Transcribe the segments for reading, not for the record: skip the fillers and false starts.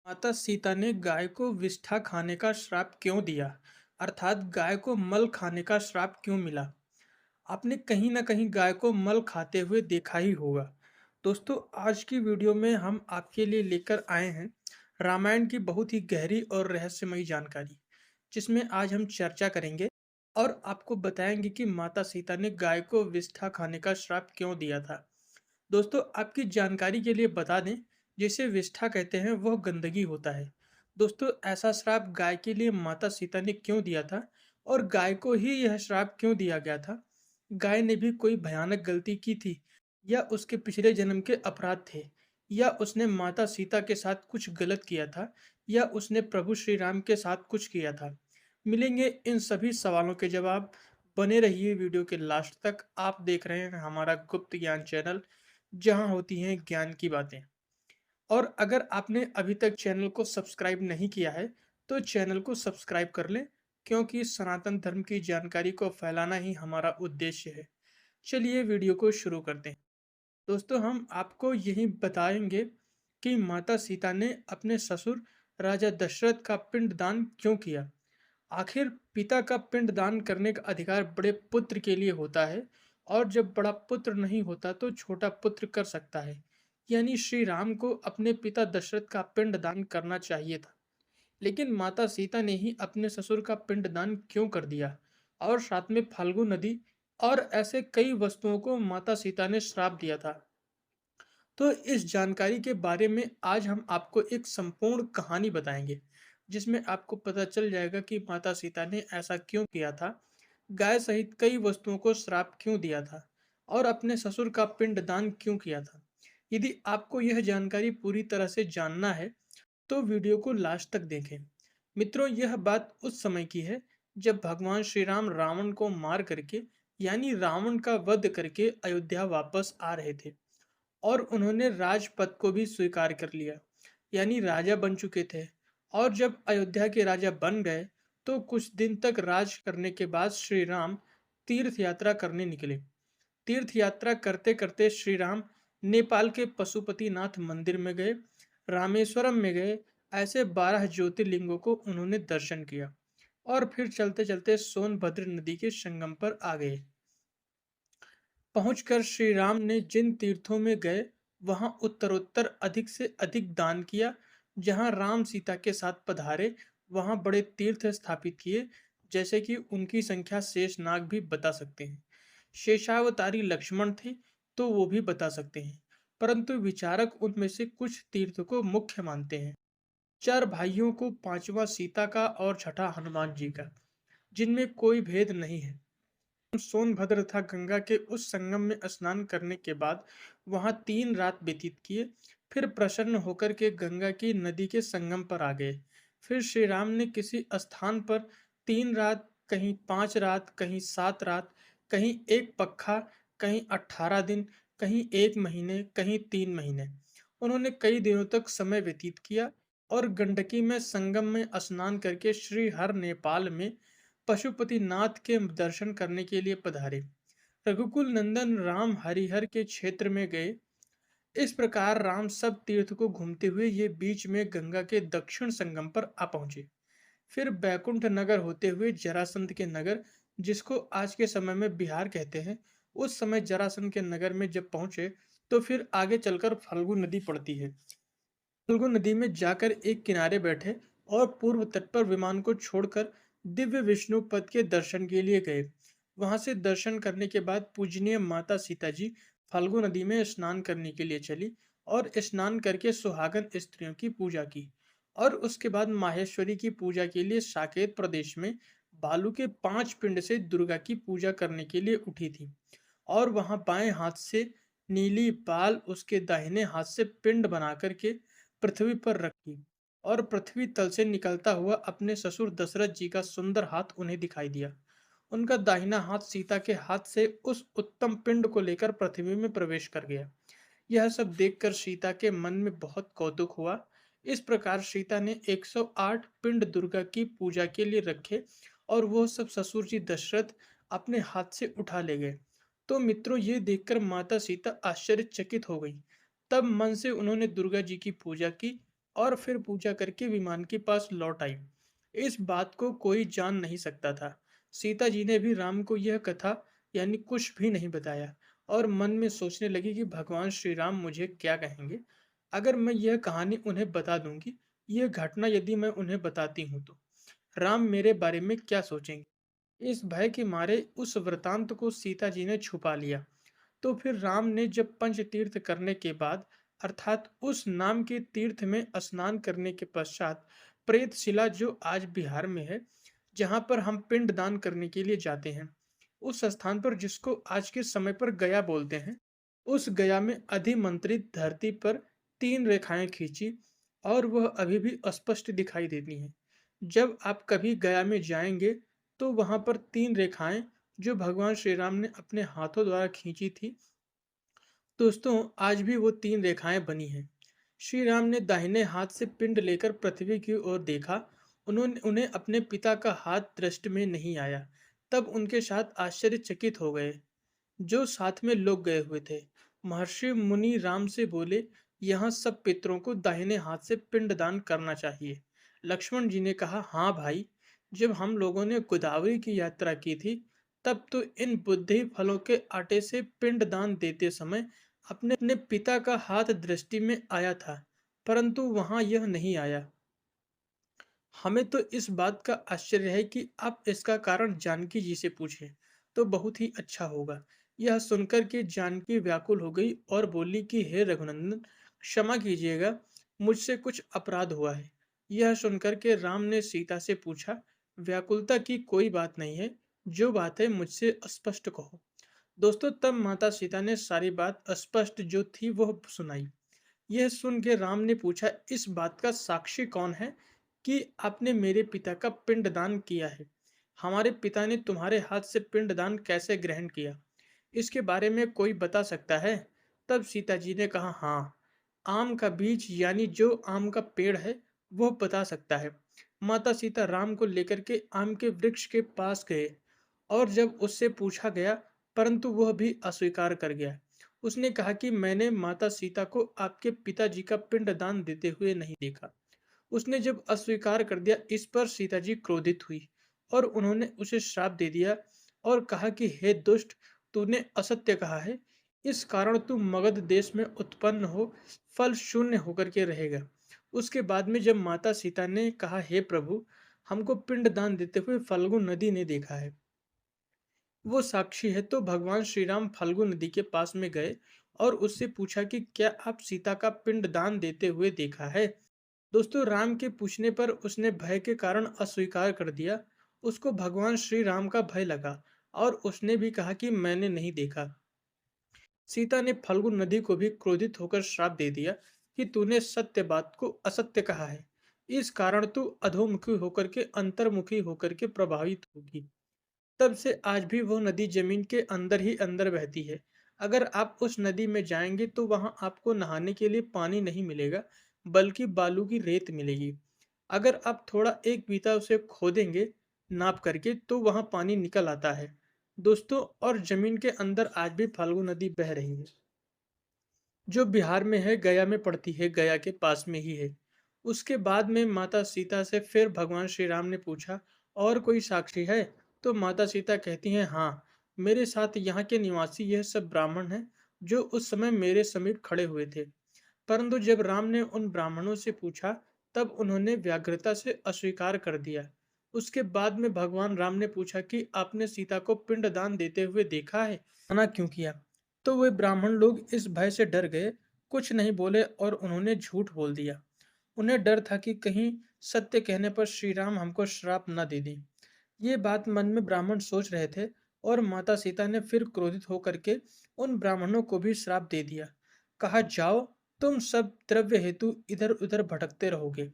माता सीता ने गाय को विष्ठा खाने का श्राप क्यों दिया? अर्थात गाय को मल खाने का श्राप क्यों मिला? आपने कहीं ना कहीं गाय को मल खाते हुए देखा ही होगा। दोस्तों, आज की वीडियो में हम आपके लिए लेकर आए हैं रामायण की बहुत ही गहरी और रहस्यमयी जानकारी, जिसमें आज हम चर्चा करेंगे और आपको बताएंगे कि माता सीता ने गाय को विष्ठा खाने का श्राप क्यों दिया था। दोस्तों, आपकी जानकारी के लिए बता दें, जिसे विष्ठा कहते हैं वह गंदगी होता है। दोस्तों, ऐसा श्राप गाय के लिए माता सीता ने क्यों दिया था और गाय को ही यह श्राप क्यों दिया गया था? गाय ने भी कोई भयानक गलती की थी या उसके पिछले जन्म के अपराध थे, या उसने माता सीता के साथ कुछ गलत किया था, या उसने प्रभु श्री राम के साथ कुछ किया था? मिलेंगे इन सभी सवालों के जवाब। बने रहिए वीडियो के लास्ट तक। आप देख रहे हैं हमारा गुप्त ज्ञान चैनल, जहां होती हैं ज्ञान की बातें। और अगर आपने अभी तक चैनल को सब्सक्राइब नहीं किया है, तो चैनल को सब्सक्राइब कर लें, क्योंकि सनातन धर्म की जानकारी को फैलाना ही हमारा उद्देश्य है। चलिए वीडियो को शुरू करते हैं। दोस्तों, हम आपको यही बताएंगे कि माता सीता ने अपने ससुर राजा दशरथ का पिंडदान क्यों किया। आखिर पिता का पिंड दान करने का अधिकार बड़े पुत्र के लिए होता है, और जब बड़ा पुत्र नहीं होता तो छोटा पुत्र कर सकता है। यानी श्री राम को अपने पिता दशरथ का पिंड दान करना चाहिए था, लेकिन माता सीता ने ही अपने ससुर का पिंड दान क्यों कर दिया, और साथ में फाल्गु नदी और ऐसे कई वस्तुओं को माता सीता ने श्राप दिया था। तो इस जानकारी के बारे में आज हम आपको एक संपूर्ण कहानी बताएंगे, जिसमें आपको पता चल जाएगा कि माता सीता ने ऐसा क्यों किया था, गाय सहित कई वस्तुओं को श्राप क्यों दिया था, और अपने ससुर का पिंडदान क्यों किया था। यदि आपको यह जानकारी पूरी तरह से जानना है, तो वीडियो को लास्ट तक देखें। मित्रों, यह बात उस समय की है जब भगवान श्री राम रावण को मार करके, यानी रावण का वध करके अयोध्या वापस आ रहे थे, और उन्होंने राजपद को भी स्वीकार कर लिया, यानी राजा बन चुके थे। और जब अयोध्या के राजा बन गए, तो कुछ दिन तक राज करने के बाद श्री राम तीर्थ यात्रा करने निकले। तीर्थ यात्रा करते करते श्री राम नेपाल के पशुपतिनाथ मंदिर में गए, रामेश्वरम में गए। ऐसे 12 ज्योतिर्लिंगों को उन्होंने दर्शन किया, और फिर चलते चलते सोनभद्र नदी के संगम पर आ गए। पहुंचकर श्री राम ने जिन तीर्थों में गए, वहां उत्तरोत्तर अधिक से अधिक दान किया। जहां राम सीता के साथ पधारे, वहां बड़े तीर्थ स्थापित किए, जैसे कि उनकी संख्या शेषनाग भी बता सकते हैं। शेषावतारी लक्ष्मण थे, तो वो भी बता सकते हैं, परंतु विचारक उनमें से कुछ तीर्थ को मुख्य मानते हैं। चार भाइयों को पांचवा सीता का और छठा हनुमान जी का, जिनमें कोई भेद नहीं है। सोनभद्र तथा गंगा के उस संगम में स्नान करने के बाद वहां 3 रात व्यतीत किए। फिर प्रसन्न होकर के गंगा की नदी के संगम पर आ गए। फिर श्री राम ने किसी स्थान पर 3 रात, कहीं 5 रात, कहीं 7 रात, कहीं एक पक्खा, कहीं 18 दिन, कहीं 1 महीने, कहीं 3 महीने, उन्होंने कई दिनों तक समय व्यतीत किया, और गंडकी में संगम में स्नान करके श्री हर नेपाल में पशुपतिनाथ के दर्शन करने के लिए पधारे। रघुकुल नंदन राम हरिहर के क्षेत्र में गए। इस प्रकार राम सब तीर्थ को घूमते हुए ये बीच में गंगा के दक्षिण संगम पर आ पहुंचे। फिर बैकुंठ नगर होते हुए जरासंध के नगर, जिसको आज के समय में बिहार कहते हैं, उस समय जरासंध के नगर में जब पहुंचे, तो फिर आगे चलकर फल्गु नदी पड़ती है। फल्गु नदी में जाकर एक किनारे बैठे, और पूर्व तट पर विमान को छोड़कर दिव्य विष्णु पद के दर्शन के लिए गए। वहां से दर्शन करने के बाद पूजनीय माता सीता जी फल्गु नदी में स्नान करने के लिए चली, और स्नान करके सुहागन स्त्रियों की पूजा की। और उसके बाद माहेश्वरी की पूजा के लिए साकेत प्रदेश में बालू के 5 पिंड से दुर्गा की पूजा करने के लिए उठी थी, और वहां बाएं हाथ से नीली बाल, उसके दाहिने हाथ से पिंड बना करके पृथ्वी पर रखी, और पृथ्वी तल से निकलता हुआ अपने ससुर दशरथ जी का सुंदर हाथ उन्हें दिखाई दिया। उनका दाहिना हाथ सीता के हाथ से उस उत्तम पिंड को लेकर पृथ्वी में प्रवेश कर गया। यह सब देखकर सीता के मन में बहुत कौतुक हुआ। इस प्रकार सीता ने 108 पिंड दुर्गा की पूजा के लिए रखे, और वो सब ससुर जी दशरथ अपने हाथ से उठा ले गए। तो मित्रों, ये देखकर माता सीता आश्चर्यचकित हो गई। तब मन से उन्होंने दुर्गा जी की पूजा की, और फिर पूजा करके विमान के पास लौट आई। इस बात को कोई जान नहीं सकता था। सीता जी ने भी राम को यह कथा यानी कुछ भी नहीं बताया और मन में सोचने लगी कि भगवान श्री राम मुझे क्या कहेंगे अगर मैं यह कहानी उन्हें बता दूंगी। यह घटना यदि मैं उन्हें बताती हूँ तो राम मेरे बारे में क्या सोचेंगे। इस भय के मारे उस वृतांत को सीता जी ने छुपा लिया। तो फिर राम ने जब पंच तीर्थ करने के बाद अर्थात उस नाम के तीर्थ में स्नान करने के पश्चात प्रेतशिला जो आज बिहार में है, जहाँ पर हम पिंड दान करने के लिए जाते हैं, उस स्थान पर जिसको आज के समय पर गया बोलते हैं, उस गया में अधिमंत्रित धरती पर 3 रेखाएं खींची और वह अभी भी स्पष्ट दिखाई देती हैं। जब आप कभी गया में जाएंगे तो वहां पर 3 रेखाएं जो भगवान श्री राम ने अपने हाथों द्वारा खींची थी, दोस्तों आज भी वो 3 रेखाएं बनी हैं। श्री राम ने दाहिने हाथ से पिंड लेकर पृथ्वी की ओर देखा। उन्होंने उन्हें अपने पिता का हाथ दृष्टि में नहीं आया। तब उनके साथ आश्चर्यचकित हो गए जो साथ में लोग गए हुए थे। महर्षि मुनि राम से बोले, यहाँ सब पितरों को दाहिने हाथ से पिंडदान करना चाहिए। लक्ष्मण जी ने कहा, हाँ भाई, जब हम लोगों ने गोदावरी की यात्रा की थी तब तो इन बुद्धि फलों के आटे से पिंडदान देते समय अपने अपने पिता का हाथ दृष्टि में आया था, परंतु वहां यह नहीं आया। हमें तो इस बात का आश्चर्य है कि आप इसका कारण जानकी जी से पूछें तो बहुत ही अच्छा होगा। यह सुनकर के जानकी व्याकुल हो गई और बोली कि हे रघुनंदन, क्षमा कीजिएगा, मुझसे कुछ अपराध हुआ है। यह सुनकर के राम ने सीता से पूछा, व्याकुलता की कोई बात नहीं है, जो बात है मुझसे स्पष्ट कहो। दोस्तों तब माता सीता ने सारी बात स्पष्ट जो थी वह सुनाई। यह सुन के राम ने पूछा, इस बात का साक्षी कौन है कि आपने मेरे पिता का पिंडदान किया है। हमारे पिता ने तुम्हारे हाथ से पिंडदान कैसे ग्रहण किया, इसके बारे में कोई बता सकता है। तब सीता जी ने कहा, हाँ, आम का बीज यानी जो आम का पेड़ है वह बता सकता है। माता सीता राम को लेकर के आम के वृक्ष के पास गए और जब उससे पूछा गया, परंतु वह भी अस्वीकार कर गया। उसने कहा कि मैंने माता सीता को आपके पिताजी का पिंडदान देते हुए नहीं देखा। उसने जब अस्वीकार कर दिया, इस पर सीता जी क्रोधित हुई और उन्होंने उसे श्राप दे दिया और कहा कि हे दुष्ट, तूने असत्य कहा है, इस कारण तू मगध देश में उत्पन्न हो फल शून्य होकर के रहेगा। उसके बाद में जब माता सीता ने कहा, हे प्रभु, हमको पिंडदान देते हुए फल्गु नदी ने देखा है, वो साक्षी है, तो भगवान श्री राम फल्गु नदी के पास में गए और उससे पूछा कि क्या आप सीता का पिंडदान देते हुए देखा है। दोस्तों राम के पूछने पर उसने भय के कारण अस्वीकार कर दिया। उसको भगवान श्री राम का भय लगा और उसने भी कहा कि मैंने नहीं देखा। सीता ने फल्गु नदी को भी क्रोधित होकर श्राप दे दिया कि तूने सत्य बात को असत्य कहा है, इस कारण तू अधोमुखी होकर के अंतर्मुखी होकर के प्रभावित होगी। तब से आज भी वो नदी जमीन के अंदर ही अंदर बहती है। अगर आप उस नदी में जाएंगे तो वहां आपको नहाने के लिए पानी नहीं मिलेगा, बल्कि बालू की रेत मिलेगी। अगर आप थोड़ा एक बीता उसे खोदेंगे नाप करके तो वहां पानी निकल आता है। दोस्तों और जमीन के अंदर आज भी फाल्गु नदी बह रही है, जो बिहार में है, गया में पड़ती है, गया के पास में ही है। उसके बाद में माता सीता से फिर भगवान श्री राम ने पूछा, और कोई साक्षी है? तो माता सीता कहती हैं, हाँ, मेरे साथ यहाँ के निवासी यह सब ब्राह्मण हैं जो उस समय मेरे समीप खड़े हुए थे। परंतु जब राम ने उन ब्राह्मणों से पूछा तब उन्होंने व्यग्रता से अस्वीकार कर दिया। उसके बाद में भगवान राम ने पूछा कि आपने सीता को पिंडदान देते हुए देखा है, मना क्यों किया? तो वे ब्राह्मण लोग इस भय से डर गए, कुछ नहीं बोले और उन्होंने झूठ बोल दिया। उन्हें डर था कि कहीं सत्य कहने पर श्री राम हमको श्राप न दे दें। ये बात मन में ब्राह्मण सोच रहे थे और माता सीता ने फिर क्रोधित होकर के उन ब्राह्मणों को भी श्राप दे दिया। कहा, जाओ, तुम सब द्रव्य हेतु इधर उधर भटकते रहोगे।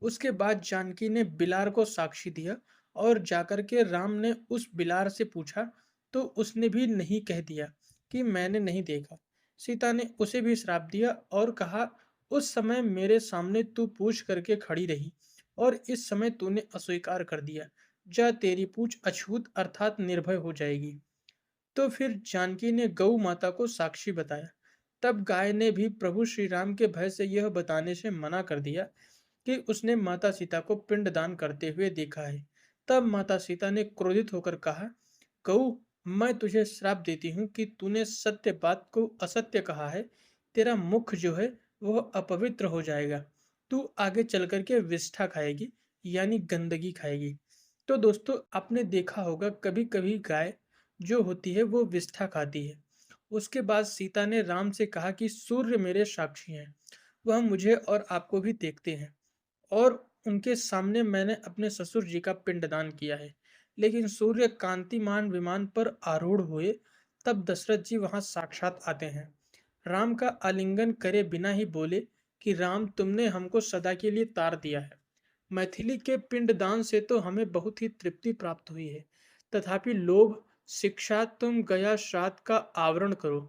उसके बाद जानकी ने बिलार को साक्षी दिया और जाकर के राम ने उस बिलार से पूछा तो उसने भी नहीं कह दिया कि मैंने नहीं देखा। सीता ने उसे भी श्राप दिया और कहा, उस समय मेरे सामने तू पूछ करके खड़ी रही और इस समय तूने अस्वीकार कर दिया। जा, तेरी पूछ अछूत अर्थात निर्भय हो जाएगी। तो फिर जानकी ने गौ माता को साक्षी बताया। तब गाय ने भी प्रभु श्री राम के भय से यह बताने से मना कर दिया कि उसने माता सीता को पिंडदान करते हुए देखा है। तब माता सीता ने क्रोधित होकर कहा, कहूँ मैं तुझे श्राप देती हूँ कि तूने सत्य बात को असत्य कहा है। तेरा मुख जो है वह अपवित्र हो जाएगा। तू आगे चल कर के विष्ठा खाएगी, यानी गंदगी खाएगी। तो दोस्तों, आपने देखा होगा कभी कभी गाय जो होती है वो विष्ठा खाती है। उसके बाद सीता ने राम से कहा कि सूर्य मेरे साक्षी हैं, वह मुझे और आपको भी देखते हैं, और उनके सामने मैंने अपने ससुर जी का पिंडदान किया है। लेकिन सूर्य कांतिमान विमान पर आरूढ़ हुए तब दशरथ जी वहां साक्षात आते हैं। राम का आलिंगन करे बिना ही बोले कि राम, तुमने हमको सदा के लिए तार दिया है। मैथिली के पिंडदान से तो हमें बहुत ही तृप्ति प्राप्त हुई है, तथापि लोभ शिक्षा तुम गया श्राद्ध का आवरण करो।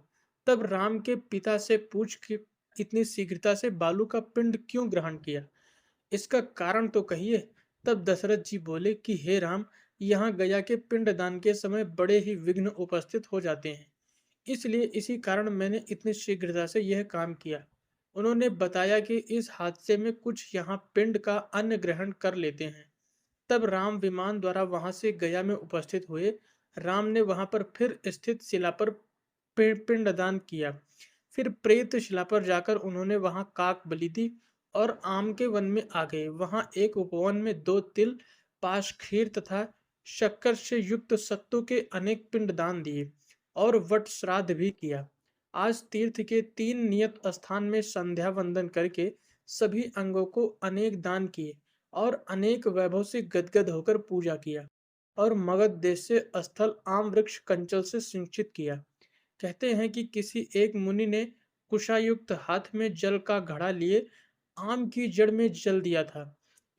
तब राम के पिता से पूछ के इतनी शीघ्रता से बालू का पिंड क्यों ग्रहण किया, इसका कारण तो कहिए। तब दशरथ जी बोले कि हे राम, यहाँ गया के पिंडदान के समय बड़े ही विघ्न उपस्थित हो जाते हैं, इसलिए इसी कारण मैंने इतनी शीघ्रता से यह काम किया। उन्होंने बताया कि इस हादसे में कुछ यहाँ पिंड का अन्न ग्रहण कर लेते हैं। तब राम विमान द्वारा वहां से गया में उपस्थित हुए। राम ने वहां पर फिर स्थित शिला पर पिंडदान किया। फिर प्रेत शिला पर जाकर उन्होंने वहां काक बलि दी और आम के वन में आ गए। वहां एक उपवन में 2 तिल, पाश खीर तथा शक्कर से युक्त सत्तू के अनेक पिंडदान दिए और वट श्राद्ध भी किया। आज तीर्थ के 3 नियत स्थान में संध्या वंदन करके सभी अंगों को अनेक दान किए और अनेक वैभव से गदगद होकर पूजा किया और मगध देश से स्थल आम वृक्ष कंचल से सिंचित किया। कहते हैं कि किसी एक मुनि ने कुशायुक्त हाथ में जल का घड़ा लिए आम की जड़ में जल दिया था।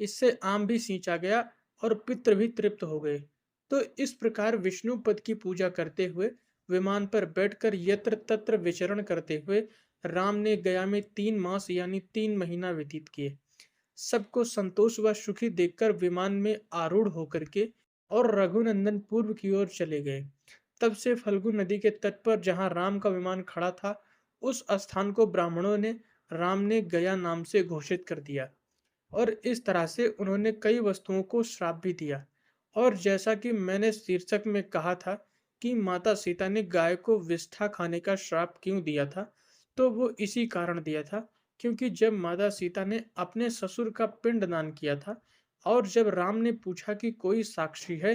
इससे आम भी सींचा गया और पितृ भी तृप्त हो गए। तो इस प्रकार विष्णु पद की पूजा करते हुए विमान पर बैठकर यत्र तत्र विचरण करते हुए राम ने गया में 3 मास यानी 3 महीना व्यतीत किए। सबको संतोष व सुखी देखकर विमान में आरूढ़ होकर के और रघुनंदन पूर्व की ओर चले गए। तब से फल्गु नदी के तट पर जहां राम का विमान खड़ा था, उस स्थान को ब्राह्मणों ने राम ने गया नाम से घोषित कर दिया और इस तरह से उन्होंने कई वस्तुओं को श्राप भी दिया। और जैसा कि मैंने शीर्षक में कहा था कि माता सीता ने गाय को विष्ठा खाने का श्राप क्यों दिया था, तो वो इसी कारण दिया था क्योंकि जब माता सीता ने अपने ससुर का पिंडदान किया था और जब राम ने पूछा कि कोई साक्षी है,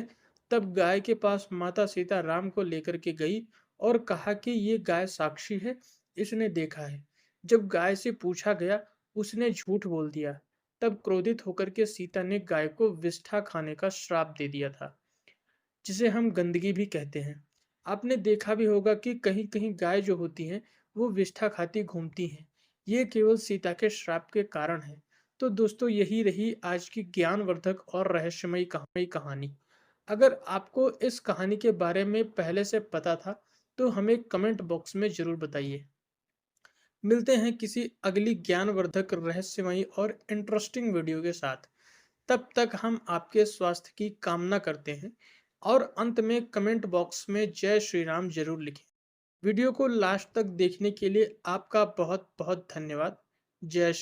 तब गाय के पास माता सीता राम को लेकर के गई और कहा कि ये गाय साक्षी है, इसने देखा है। जब गाय से पूछा गया, उसने झूठ बोल दिया। तब क्रोधित होकर के सीता ने गाय को विष्ठा खाने का श्राप दे दिया था, जिसे हम गंदगी भी कहते हैं। आपने देखा भी होगा कि कहीं कहीं गाय जो होती हैं वो विष्ठा खाती घूमती हैं। ये केवल सीता के श्राप के कारण है। तो दोस्तों, यही रही आज की ज्ञानवर्धक और रहस्यमयी कहानी। अगर आपको इस कहानी के बारे में पहले से पता था तो हमें कमेंट बॉक्स में जरूर बताइए। मिलते हैं किसी अगली ज्ञानवर्धक रहस्यमयी और इंटरेस्टिंग वीडियो के साथ। तब तक हम आपके स्वास्थ्य की कामना करते हैं और अंत में कमेंट बॉक्स में जय श्री राम जरूर लिखें। वीडियो को लास्ट तक देखने के लिए आपका बहुत बहुत धन्यवाद। जय श्री